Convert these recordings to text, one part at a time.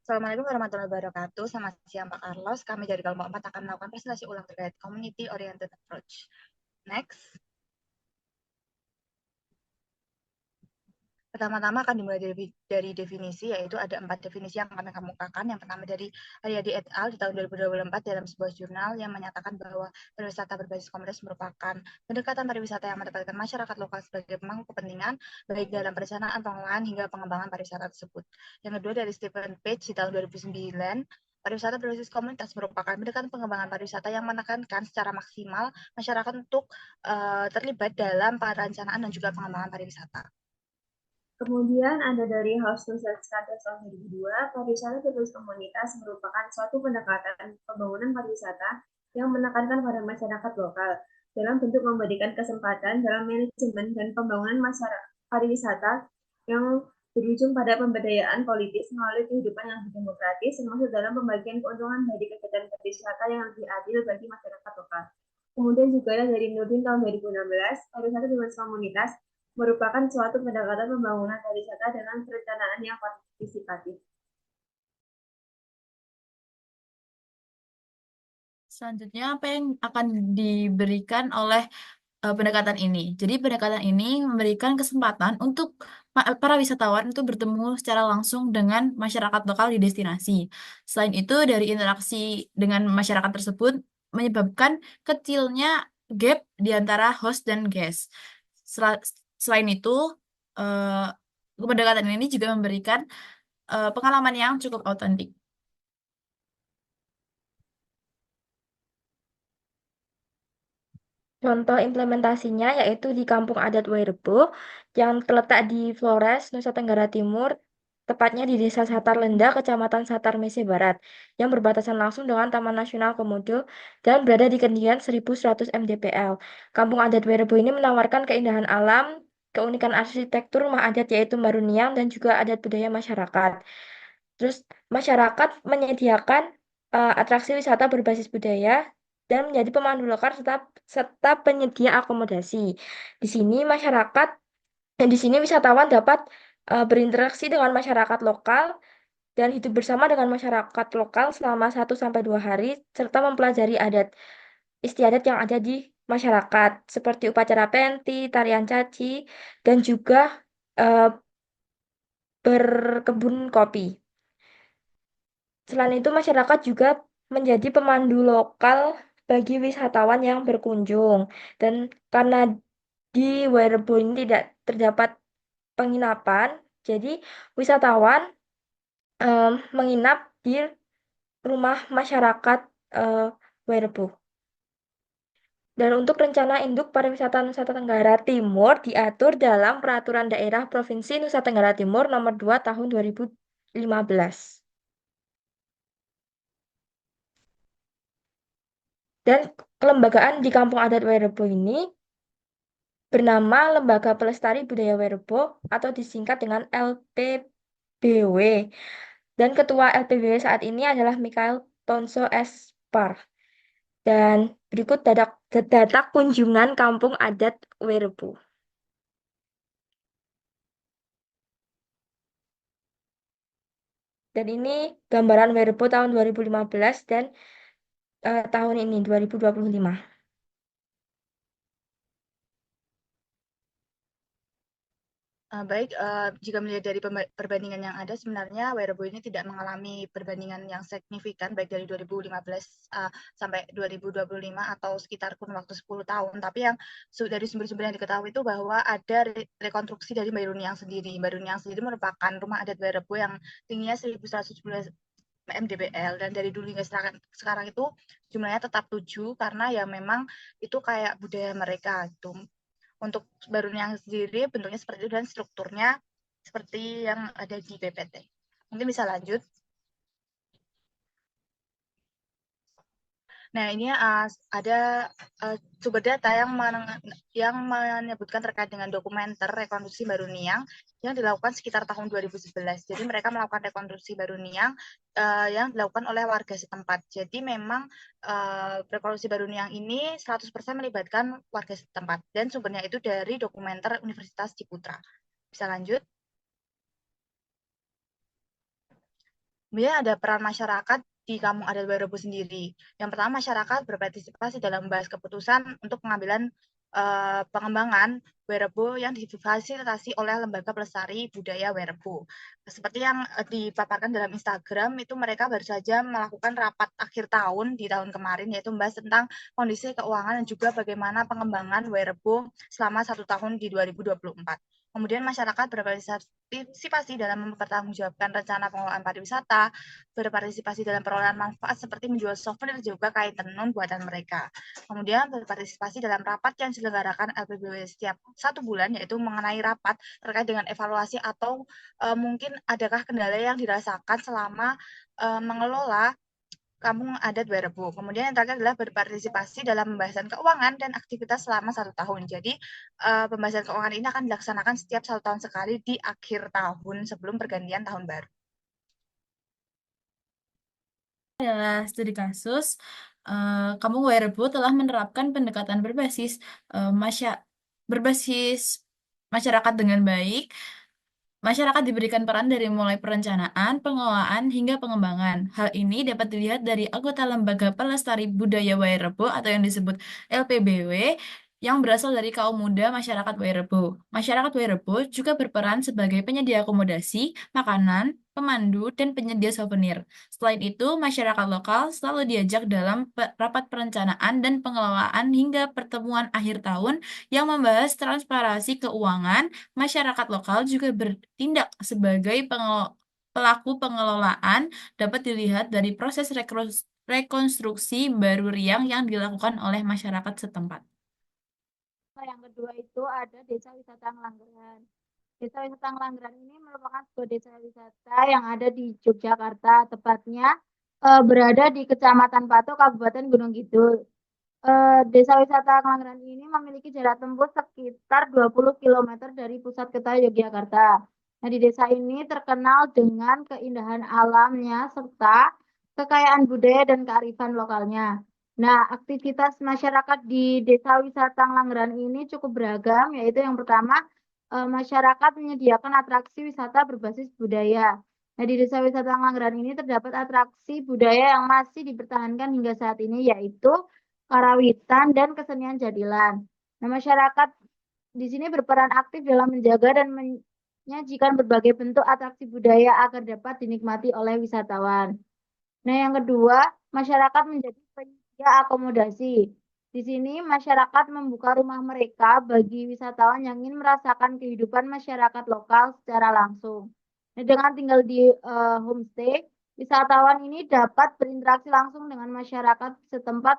Assalamualaikum warahmatullahi wabarakatuh. Selamat siang Pak Carlos. Kami dari kelompok 4 akan melakukan presentasi ulang terkait Community Oriented Approach. Next. Pertama-tama akan dimulai dari definisi, yaitu ada 4 definisi yang kami kemukakan. Yang pertama dari Haryadi et al. Di tahun 2024 dalam sebuah jurnal yang menyatakan bahwa pariwisata berbasis komunitas merupakan pendekatan pariwisata yang mendapatkan masyarakat lokal sebagai pemangku kepentingan, baik dalam perencanaan, pengelolaan, hingga pengembangan pariwisata tersebut. Yang kedua dari Stephen Page di tahun 2009, pariwisata berbasis komunitas merupakan pendekatan pengembangan pariwisata yang menekankan secara maksimal masyarakat untuk terlibat dalam perencanaan dan juga pengembangan pariwisata. Kemudian ada dari House Research Center tahun 2002, pariwisata berbasis komunitas merupakan suatu pendekatan pembangunan pariwisata yang menekankan pada masyarakat lokal dalam bentuk memberikan kesempatan dalam manajemen dan pembangunan masyarakat pariwisata yang berujung pada pemberdayaan politis melalui kehidupan yang demokratis, termasuk dalam pembagian keuntungan dari kegiatan pariwisata yang lebih adil bagi masyarakat lokal. Kemudian juga ada dari Nurdin tahun 2016, pariwisata berbasis komunitas merupakan suatu pendekatan pembangunan pariwisata dengan perencanaan yang partisipatif. Selanjutnya, apa yang akan diberikan oleh pendekatan ini? Jadi, pendekatan ini memberikan kesempatan untuk para wisatawan untuk bertemu secara langsung dengan masyarakat lokal di destinasi. Selain itu, dari interaksi dengan masyarakat tersebut menyebabkan kecilnya gap di antara host dan guest. Selain itu, eh, pendekatan ini juga memberikan pengalaman yang cukup autentik. Contoh implementasinya yaitu di Kampung Adat Wairebo yang terletak di Flores, Nusa Tenggara Timur, tepatnya di Desa Satarlenda, Kecamatan Satar Mese Barat, yang berbatasan langsung dengan Taman Nasional Komodo dan berada di ketinggian 1100 mdpl. Kampung Adat Wairebo ini menawarkan keindahan alam, keunikan arsitektur rumah adat yaitu Maruniang dan juga adat budaya masyarakat. Terus masyarakat menyediakan atraksi wisata berbasis budaya dan menjadi pemandu lokal serta penyedia akomodasi. Di sini masyarakat di sini wisatawan dapat berinteraksi dengan masyarakat lokal dan hidup bersama dengan masyarakat lokal selama 1 sampai 2 hari serta mempelajari adat istiadat yang ada di masyarakat seperti upacara penti, tarian caci, dan juga eh, berkebun kopi. Selain itu, masyarakat juga menjadi pemandu lokal bagi wisatawan yang berkunjung. Dan karena di Wairebo ini tidak terdapat penginapan, jadi wisatawan menginap di rumah masyarakat Wairebo. Dan untuk rencana induk pariwisata Nusa Tenggara Timur diatur dalam Peraturan Daerah Provinsi Nusa Tenggara Timur Nomor 2 Tahun 2015. Dan kelembagaan di Kampung Adat Wairebo ini bernama Lembaga Pelestari Budaya Wairebo atau disingkat dengan LPBW. Dan ketua LPBW saat ini adalah Mikhail Tonso Espar. Dan berikut data kunjungan Kampung Adat Wairebo. Dan ini gambaran Wairebo tahun 2015 dan tahun ini 2025. Baik, jika melihat dari perbandingan yang ada, sebenarnya Wairebo ini tidak mengalami perbandingan yang signifikan, baik dari 2015 sampai 2025 atau sekitar kurun waktu 10 tahun. Tapi yang dari sumber-sumber yang diketahui itu bahwa ada rekonstruksi dari Maruniang sendiri. Maruniang sendiri merupakan rumah adat Wairebo yang tingginya 1117 mdpl, dan dari dulu hingga sekarang itu jumlahnya tetap 7 karena ya memang itu kayak budaya mereka gitu. Untuk Baruniang sendiri bentuknya seperti itu dan strukturnya seperti yang ada di PPT. Mungkin bisa lanjut. Nah, ini ada sumber data yang menyebutkan terkait dengan dokumenter rekonstruksi Baruniang yang dilakukan sekitar tahun 2011. Jadi mereka melakukan rekonstruksi Baruniang yang dilakukan oleh warga setempat. Jadi memang rekonstruksi Baruniang ini 100% melibatkan warga setempat dan sumbernya itu dari dokumenter Universitas Ciputra. Bisa lanjut. Kemudian ada peran masyarakat di Kampung Adat Wairebo sendiri. Yang pertama, masyarakat berpartisipasi dalam membahas keputusan untuk pengambilan pengembangan Wairebo yang difasilitasi oleh Lembaga Pelestari Budaya Wairebo. Seperti yang dipaparkan dalam Instagram, itu mereka baru saja melakukan rapat akhir tahun di tahun kemarin, yaitu membahas tentang kondisi keuangan dan juga bagaimana pengembangan Wairebo selama 1 tahun di 2024. Kemudian masyarakat berpartisipasi dalam mempertanggungjawabkan rencana pengelolaan pariwisata, berpartisipasi dalam perolehan manfaat seperti menjual souvenir juga kain tenun buatan mereka. Kemudian berpartisipasi dalam rapat yang diselenggarakan LPBW setiap 1 bulan, yaitu mengenai rapat terkait dengan evaluasi atau mungkin adakah kendala yang dirasakan selama mengelola Kampung Adat Wairebo. Kemudian yang terakhir adalah berpartisipasi dalam pembahasan keuangan dan aktivitas selama 1 tahun. Jadi pembahasan keuangan ini akan dilaksanakan setiap 1 tahun sekali di akhir tahun sebelum pergantian tahun baru. Adalah studi kasus, Kampung Wairebo telah menerapkan pendekatan berbasis masyarakat dengan baik. Masyarakat diberikan peran dari mulai perencanaan, pengelolaan, hingga pengembangan. Hal ini dapat dilihat dari anggota Lembaga Pelestari Budaya Wairebo atau yang disebut LPBW yang berasal dari kaum muda masyarakat Wairebo. Masyarakat Wairebo juga berperan sebagai penyedia akomodasi, makanan, pemandu, dan penyedia souvenir. Selain itu, masyarakat lokal selalu diajak dalam rapat perencanaan dan pengelolaan hingga pertemuan akhir tahun yang membahas transparansi keuangan. Masyarakat lokal juga bertindak sebagai pelaku pengelolaan, dapat dilihat dari proses rekonstruksi baru riang yang dilakukan oleh masyarakat setempat. Yang kedua itu ada Desa Wisata Ngelanggeran. Desa Wisata Ngelanggeran ini merupakan sebuah desa wisata yang ada di Yogyakarta, tepatnya berada di Kecamatan Patok, Kabupaten Gunung Kidul. Desa wisata Ngelanggeran ini memiliki jarak tempuh sekitar 20 km dari pusat kota Yogyakarta. Nah, di desa ini terkenal dengan keindahan alamnya serta kekayaan budaya dan kearifan lokalnya. Nah, aktivitas masyarakat di Desa Wisata Ngelanggeran ini cukup beragam, yaitu yang pertama, masyarakat menyediakan atraksi wisata berbasis budaya. Nah, di Desa Wisata Ngelanggeran ini terdapat atraksi budaya yang masih dipertahankan hingga saat ini, yaitu karawitan dan kesenian jadilan. Nah, masyarakat di sini berperan aktif dalam menjaga dan menyajikan berbagai bentuk atraksi budaya agar dapat dinikmati oleh wisatawan. Nah, yang kedua, masyarakat menjadi penyedia akomodasi. Di sini masyarakat membuka rumah mereka bagi wisatawan yang ingin merasakan kehidupan masyarakat lokal secara langsung. Nah, dengan tinggal di homestay, wisatawan ini dapat berinteraksi langsung dengan masyarakat setempat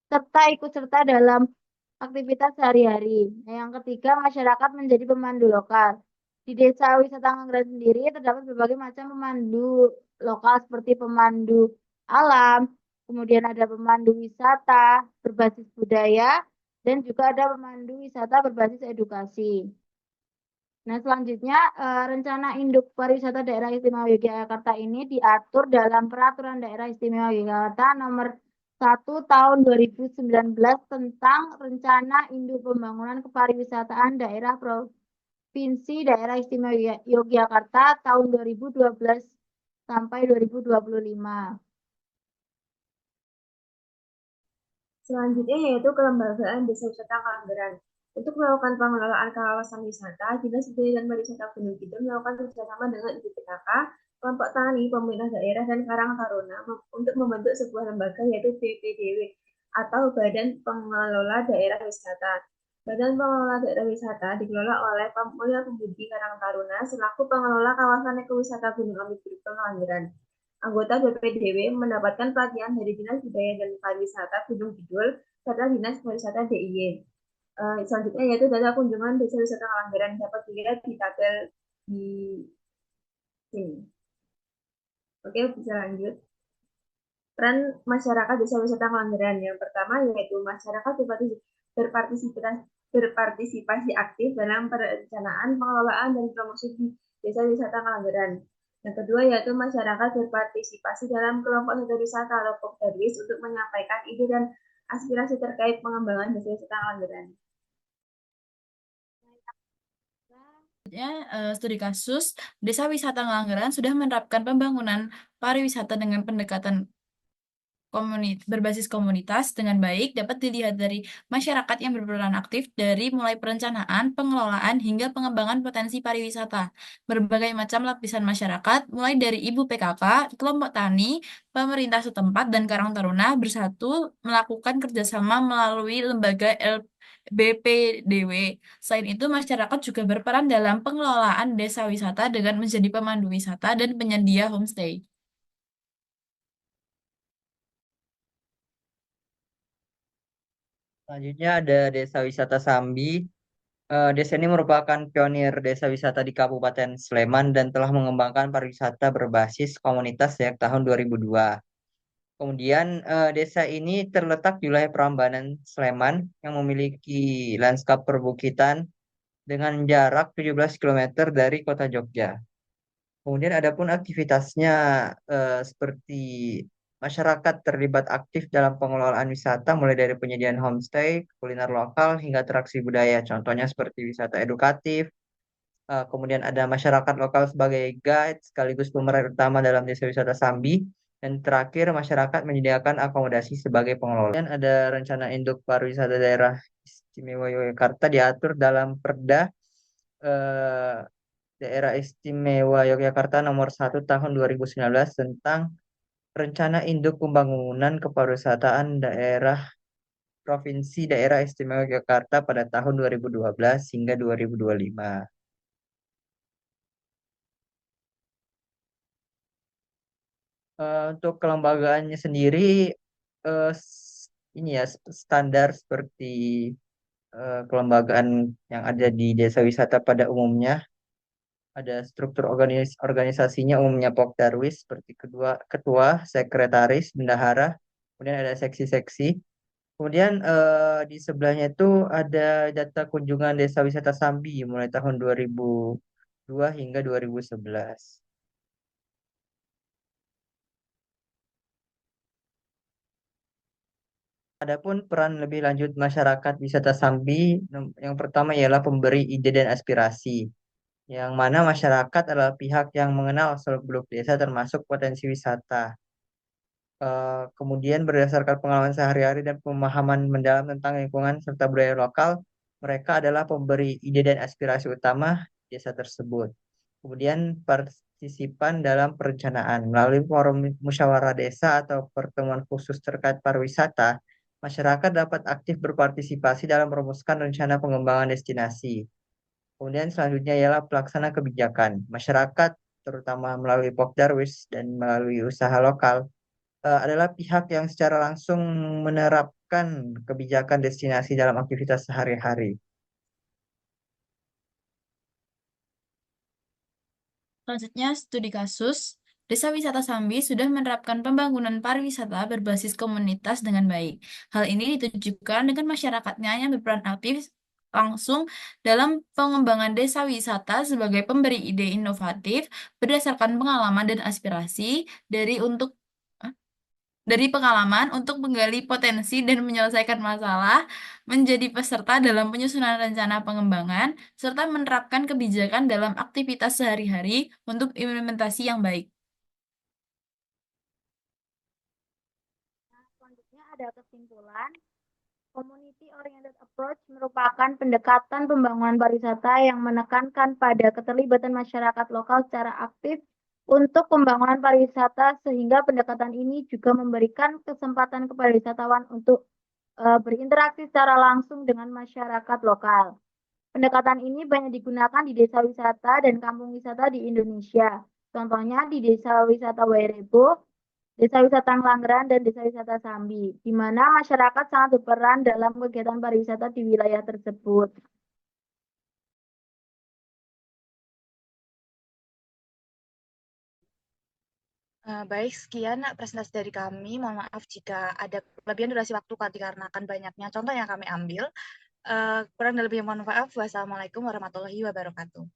serta ikut serta dalam aktivitas sehari-hari. Nah, yang ketiga, masyarakat menjadi pemandu lokal. Di Desa Wisata Ngelanggeran sendiri terdapat berbagai macam pemandu lokal seperti pemandu alam, kemudian ada pemandu wisata berbasis budaya, dan juga ada pemandu wisata berbasis edukasi. Nah, selanjutnya rencana induk pariwisata daerah istimewa Yogyakarta ini diatur dalam Peraturan Daerah Istimewa Yogyakarta nomor 1 tahun 2019 tentang rencana induk pembangunan kepariwisataan daerah Provinsi Daerah Istimewa Yogyakarta tahun 2012 sampai 2025. Selanjutnya yaitu kelembagaan Desa Wisata Ngelanggeran. Untuk melakukan pengelolaan kawasan wisata, Dinas Budaya dan Pariwisata Gunung Kidul melakukan kerjasama dengan IPPKK, kelompok tani, pemerintah daerah, dan Karang Taruna untuk membentuk sebuah lembaga yaitu BPDW atau Badan Pengelola Daerah Wisata. Badan Pengelola Daerah Wisata dikelola oleh Pamulya Pembudi Karang Taruna selaku pengelola kawasan ekowisata Gunung Api Ngelanggeran. Anggota BPDW mendapatkan pelatihan dari Dinas Budaya dan Pariwisata Gunung Kidul serta Dinas Pariwisata DIY. Selanjutnya yaitu data kunjungan Desa Wisata Ngelanggeran dapat dilihat di tabel di sini. Oke, bisa lanjut. Peran masyarakat Desa Wisata Ngelanggeran yang pertama yaitu masyarakat berpartisipasi aktif dalam perencanaan, pengelolaan, dan promosi di Desa Wisata Ngelanggeran. Yang kedua yaitu masyarakat berpartisipasi dalam kelompok sadar wisata atau Pokdarwis untuk menyampaikan ide dan aspirasi terkait pengembangan Desa Wisata Ngelanggeran. Studi kasus, Desa Wisata Ngelanggeran sudah menerapkan pembangunan pariwisata dengan pendekatan berbasis komunitas dengan baik dapat dilihat dari masyarakat yang berperan aktif dari mulai perencanaan, pengelolaan, hingga pengembangan potensi pariwisata. Berbagai macam lapisan masyarakat, mulai dari ibu PKK, kelompok tani, pemerintah setempat, dan Karang Taruna bersatu melakukan kerjasama melalui lembaga BPDW. Selain itu, masyarakat juga berperan dalam pengelolaan desa wisata dengan menjadi pemandu wisata dan penyedia homestay. Selanjutnya ada Desa Wisata Sambi. Desa ini merupakan pionir desa wisata di Kabupaten Sleman dan telah mengembangkan pariwisata berbasis komunitas sejak tahun 2002. Kemudian desa ini terletak di wilayah Prambanan, Sleman yang memiliki lanskap perbukitan dengan jarak 17 km dari kota Jogja. Kemudian adapun aktivitasnya seperti masyarakat terlibat aktif dalam pengelolaan wisata mulai dari penyediaan homestay, kuliner lokal hingga atraksi budaya. Contohnya seperti wisata edukatif. Kemudian ada masyarakat lokal sebagai guide sekaligus pemeran utama dalam desa wisata Sambi. Dan terakhir masyarakat menyediakan akomodasi sebagai pengelola. Dan ada rencana induk pariwisata daerah istimewa Yogyakarta diatur dalam Perda eh, Daerah Istimewa Yogyakarta nomor 1 tahun 2019 tentang Rencana Induk Pembangunan Kepariwisataan Daerah Provinsi Daerah Istimewa Yogyakarta pada tahun 2012 hingga 2025. Untuk kelembagaannya sendiri ini ya standar seperti kelembagaan yang ada di desa wisata pada umumnya. Ada struktur organisasinya umumnya Pokdarwis seperti ketua, sekretaris, bendahara, kemudian ada seksi-seksi. Kemudian di sebelahnya itu ada data kunjungan desa wisata Sambi mulai tahun 2002 hingga 2011. Adapun peran lebih lanjut masyarakat wisata Sambi, yang pertama ialah pemberi ide dan aspirasi, yang mana masyarakat adalah pihak yang mengenal seluk-beluk desa termasuk potensi wisata. Kemudian berdasarkan pengalaman sehari-hari dan pemahaman mendalam tentang lingkungan serta budaya lokal, mereka adalah pemberi ide dan aspirasi utama desa tersebut. Kemudian partisipan dalam perencanaan melalui forum musyawarah desa atau pertemuan khusus terkait pariwisata, masyarakat dapat aktif berpartisipasi dalam merumuskan rencana pengembangan destinasi. Kemudian selanjutnya ialah pelaksana kebijakan. Masyarakat, terutama melalui Pokdarwis dan melalui usaha lokal, adalah pihak yang secara langsung menerapkan kebijakan destinasi dalam aktivitas sehari-hari. Selanjutnya, studi kasus. Desa Wisata Sambi sudah menerapkan pembangunan pariwisata berbasis komunitas dengan baik. Hal ini ditujukan dengan masyarakatnya yang berperan aktif langsung dalam pengembangan desa wisata sebagai pemberi ide inovatif berdasarkan pengalaman dan aspirasi dari pengalaman untuk menggali potensi dan menyelesaikan masalah, menjadi peserta dalam penyusunan rencana pengembangan, serta menerapkan kebijakan dalam aktivitas sehari-hari untuk implementasi yang baik. Selanjutnya ada kesimpulan. Community Oriented Approach merupakan pendekatan pembangunan pariwisata yang menekankan pada keterlibatan masyarakat lokal secara aktif untuk pembangunan pariwisata, sehingga pendekatan ini juga memberikan kesempatan kepada wisatawan untuk berinteraksi secara langsung dengan masyarakat lokal. Pendekatan ini banyak digunakan di desa wisata dan kampung wisata di Indonesia. Contohnya di desa wisata Wairebo, desa wisata Ngelanggeran, dan desa wisata Sambi, di mana masyarakat sangat berperan dalam kegiatan pariwisata di wilayah tersebut. Baik, sekian presentasi dari kami. Mohon maaf jika ada kelebihan durasi waktu dikarenakan banyaknya contoh yang kami ambil. Kurang dan lebihnya mohon maaf. Wassalamualaikum warahmatullahi wabarakatuh.